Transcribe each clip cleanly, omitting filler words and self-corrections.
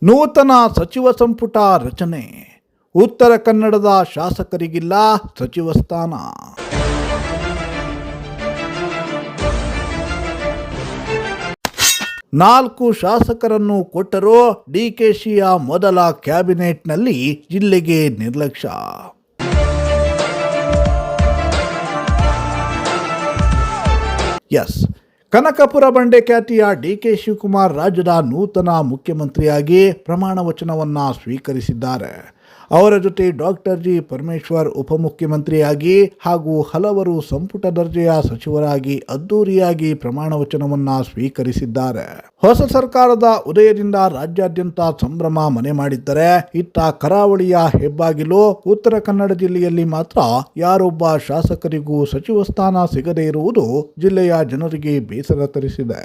ನೂತನ ಸಚಿವ ಸಂಪುಟ ರಚನೆ. ಉತ್ತರ ಕನ್ನಡದ ಶಾಸಕರಿಗಿಲ್ಲ ಸಚಿವ ಸ್ಥಾನ. ನಾಲ್ಕು ಶಾಸಕರನ್ನು ಕೊಟ್ಟರೂ ಡಿಕೆಶಿಯ ಮೊದಲ ಕ್ಯಾಬಿನೆಟ್ನಲ್ಲಿ ಜಿಲ್ಲೆಗೆ ನಿರ್ಲಕ್ಷ್ಯ. ಕನಕಪುರ ಬಂಡೆ ಖ್ಯಾತಿಯ ಡಿಕೆ ಶಿವಕುಮಾರ್ ರಾಜ್ಯದ ನೂತನ ಮುಖ್ಯಮಂತ್ರಿಯಾಗಿ ಪ್ರಮಾಣ ವಚನವನ್ನು ಸ್ವೀಕರಿಸಿದ್ದಾರೆ. ಅವರ ಜೊತೆ ಡಾಕ್ಟರ್ ಜಿ ಪರಮೇಶ್ವರ್ ಉಪಮುಖ್ಯಮಂತ್ರಿಯಾಗಿ ಹಾಗೂ ಹಲವರು ಸಂಪುಟ ದರ್ಜೆಯ ಸಚಿವರಾಗಿ ಅದ್ದೂರಿಯಾಗಿ ಪ್ರಮಾಣ ವಚನವನ್ನು ಸ್ವೀಕರಿಸಿದ್ದಾರೆ. ಹೊಸ ಸರ್ಕಾರದ ಉದಯದಿಂದ ರಾಜ್ಯಾದ್ಯಂತ ಸಂಭ್ರಮ ಮನೆ ಮಾಡಿದ್ದರೆ, ಇತ್ತ ಕರಾವಳಿಯ ಹೆಬ್ಬಾಗಿಲು ಉತ್ತರ ಕನ್ನಡ ಜಿಲ್ಲೆಯಲ್ಲಿ ಮಾತ್ರ ಯಾರೊಬ್ಬ ಶಾಸಕರಿಗೂ ಸಚಿವ ಸ್ಥಾನ ಸಿಗದೇ ಇರುವುದು ಜಿಲ್ಲೆಯ ಜನರಿಗೆ ಬೇಸರ ತರಿಸಿದೆ.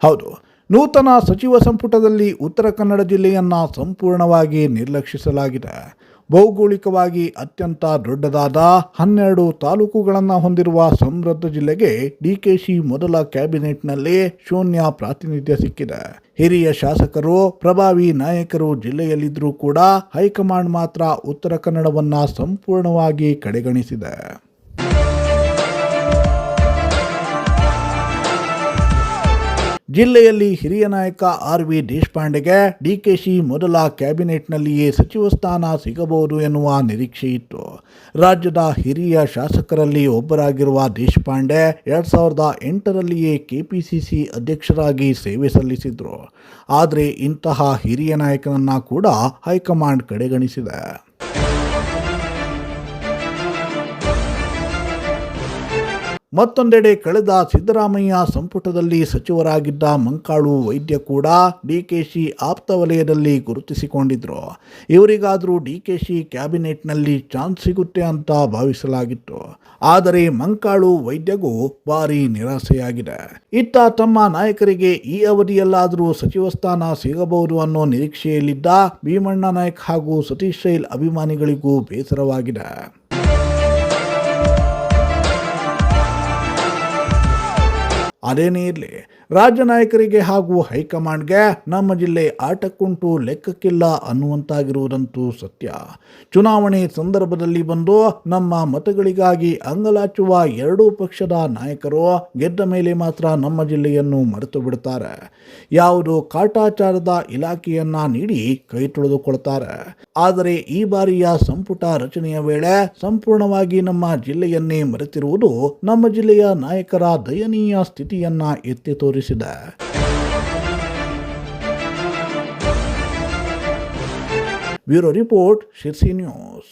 ಹೌದು, ನೂತನ ಸಚಿವ ಸಂಪುಟದಲ್ಲಿ ಉತ್ತರ ಕನ್ನಡ ಜಿಲ್ಲೆಯನ್ನು ಸಂಪೂರ್ಣವಾಗಿ ನಿರ್ಲಕ್ಷಿಸಲಾಗಿದೆ. ಭೌಗೋಳಿಕವಾಗಿ ಅತ್ಯಂತ ದೊಡ್ಡದಾದ 12 ತಾಲೂಕುಗಳನ್ನು ಹೊಂದಿರುವ ಸಮೃದ್ಧ ಜಿಲ್ಲೆಗೆ ಡಿಕೆಶಿ ಮೊದಲ ಕ್ಯಾಬಿನೆಟ್ನಲ್ಲಿ ಶೂನ್ಯ ಪ್ರಾತಿನಿಧ್ಯ ಸಿಕ್ಕಿದೆ. ಹಿರಿಯ ಶಾಸಕರು, ಪ್ರಭಾವಿ ನಾಯಕರು ಜಿಲ್ಲೆಯಲ್ಲಿದ್ದರೂ ಕೂಡ ಹೈಕಮಾಂಡ್ ಮಾತ್ರ ಉತ್ತರ ಕನ್ನಡವನ್ನು ಸಂಪೂರ್ಣವಾಗಿ ಕಡೆಗಣಿಸಿದೆ. ಜಿಲ್ಲೆಯಲ್ಲಿ ಹಿರಿಯ ನಾಯಕ ಆರ್.ವಿ. ದೇಶಪಾಂಡೆಗೆ ಡಿಕೆಶಿ ಮೊದಲ ಕ್ಯಾಬಿನೆಟ್ನಲ್ಲಿಯೇ ಸಚಿವ ಸ್ಥಾನ ಸಿಗಬಹುದು ಎನ್ನುವ ನಿರೀಕ್ಷೆ ಇತ್ತು. ರಾಜ್ಯದ ಹಿರಿಯ ಶಾಸಕರಲ್ಲಿ ಒಬ್ಬರಾಗಿರುವ ದೇಶಪಾಂಡೆ 2008ರಲ್ಲಿಯೇ ಕೆಪಿಸಿಸಿ ಅಧ್ಯಕ್ಷರಾಗಿ ಸೇವೆ ಸಲ್ಲಿಸಿದ್ರು. ಆದರೆ ಇಂತಹ ಹಿರಿಯ ನಾಯಕನನ್ನ ಕೂಡ ಹೈಕಮಾಂಡ್ ಕಡೆಗಣಿಸಿದೆ. ಮತ್ತೊಂದೆಡೆ ಕಳೆದ ಸಿದ್ದರಾಮಯ್ಯ ಸಂಪುಟದಲ್ಲಿ ಸಚಿವರಾಗಿದ್ದ ಮಂಕಾಳು ವೈದ್ಯ ಕೂಡ ಡಿಕೆಶಿ ಆಪ್ತ ವಲಯದಲ್ಲಿ ಗುರುತಿಸಿಕೊಂಡಿದ್ರು. ಇವರಿಗಾದರೂ ಡಿಕೆಶಿ ಕ್ಯಾಬಿನೆಟ್ನಲ್ಲಿ ಚಾನ್ಸ್ ಸಿಗುತ್ತೆ ಅಂತ ಭಾವಿಸಲಾಗಿತ್ತು. ಆದರೆ ಮಂಕಾಳು ವೈದ್ಯಗೂ ಭಾರಿ ನಿರಾಸೆಯಾಗಿದೆ. ಇತ್ತ ತಮ್ಮ ನಾಯಕರಿಗೆ ಈ ಅವಧಿಯಲ್ಲಾದರೂ ಸಚಿವ ಸ್ಥಾನ ಸಿಗಬಹುದು ಅನ್ನೋ ನಿರೀಕ್ಷೆಯಲ್ಲಿದ್ದ ಭೀಮಣ್ಣ ನಾಯಕ್ ಹಾಗೂ ಸತೀಶ್ ಶೈಲ್ ಅಭಿಮಾನಿಗಳಿಗೂ ಬೇಸರವಾಗಿದೆ. ಅದೇನೇ ಇರಲಿ, ರಾಜ್ಯ ನಾಯಕರಿಗೆ ಹಾಗೂ ಹೈಕಮಾಂಡ್ಗೆ ನಮ್ಮ ಜಿಲ್ಲೆ ಆಟಕ್ಕುಂಟು ಲೆಕ್ಕಕ್ಕಿಲ್ಲ ಅನ್ನುವಂತಾಗಿರುವುದಂತೂ ಸತ್ಯ. ಚುನಾವಣೆ ಸಂದರ್ಭದಲ್ಲಿ ಬಂದು ನಮ್ಮ ಮತಗಳಿಗಾಗಿ ಅಂಗಲಾಚುವ ಎರಡೂ ಪಕ್ಷದ ನಾಯಕರು ಗೆದ್ದ ಮೇಲೆ ಮಾತ್ರ ನಮ್ಮ ಜಿಲ್ಲೆಯನ್ನು ಮರೆತು ಬಿಡುತ್ತಾರೆ. ಯಾವುದೋ ಕಾಟಾಚಾರದ ಇಲಾಖೆಯನ್ನ ನೀಡಿ ಕೈ ತೊಳೆದುಕೊಳ್ತಾರೆ. ಆದರೆ ಈ ಬಾರಿಯ ಸಂಪುಟ ರಚನೆಯ ವೇಳೆ ಸಂಪೂರ್ಣವಾಗಿ ನಮ್ಮ ಜಿಲ್ಲೆಯನ್ನೇ ಮರೆತಿರುವುದು ನಮ್ಮ ಜಿಲ್ಲೆಯ ನಾಯಕರ ದಯನೀಯ ಸ್ಥಿತಿಯನ್ನ ಎತ್ತಿ ತೋರಿಸಿದೆ. Bureau report, Sirsi news.